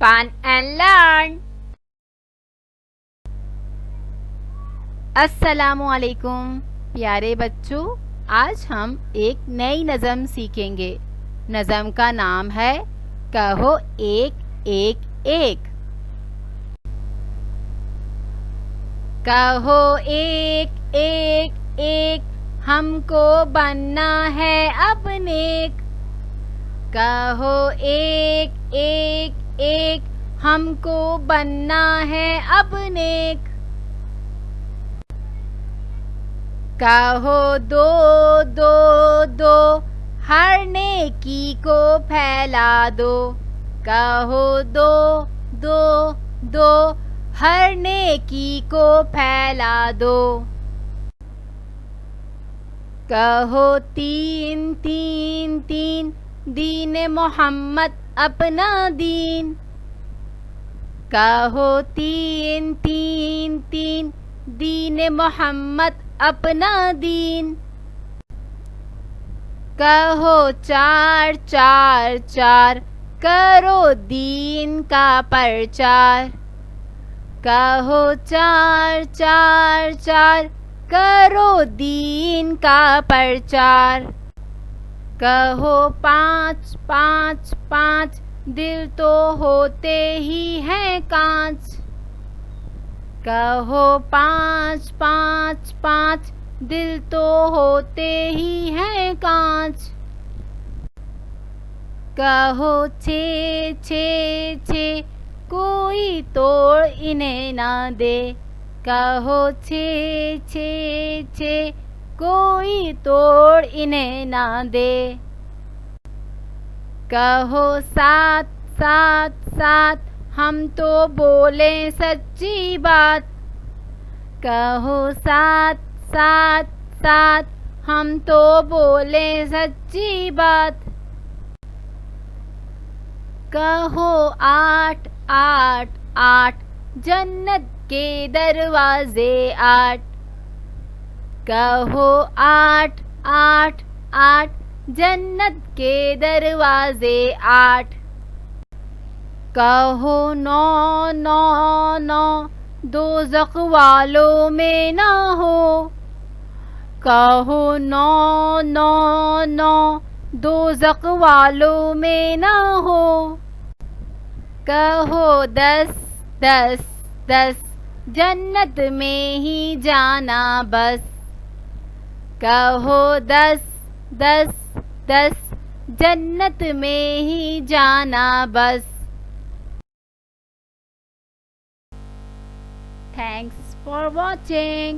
fun and learn. अस्सलामुअलैकुम प्यारे बच्चों, आज हम एक नई नज़म सीखेंगे। नज़म का नाम है कहो एक एक एक। कहो एक एक एक, हमको बनना है अब नेक। कहो एक एक एक, हमको बनना है अब नेक। कहो दो दो दो, हर नेकी को फैला दो। कहो दो दो दो, हर नेकी को फैला दो। कहो तीन तीन तीन, दीन मोहम्मद अपना दीन। कहो तीन तीन तीन, दीन मोहम्मद अपना दीन। कहो चार चार चार, करो दीन का प्रचार। कहो चार चार चार, करो दीन का प्रचार। कहो पाँच पाँच पाँच, दिल तो होते ही हैं कांच। कहो पाँच पाँच पाँच, दिल तो होते ही हैं कांच। कहो छे छे छे, कोई तोड़ इन्हें ना दे। कहो छे छे छे, कोई तोड़ इन्हें ना दे। कहो सात सात सात, हम तो बोले सच्ची बात। कहो सात सात सात, हम तो बोले सच्ची बात। कहो आठ आठ आठ, जन्नत के दरवाजे आठ। कहो आठ आठ आठ, जन्नत के दरवाजे आठ। कहो नौ नौ नौ, दोज़ख वालों में ना हो। कहो नौ नौ नौ, दोज़ख वालों में ना हो। कहो दस दस दस, जन्नत में ही जाना बस। कहो दस दस दस, जन्नत में ही जाना बस। Thanks for watching.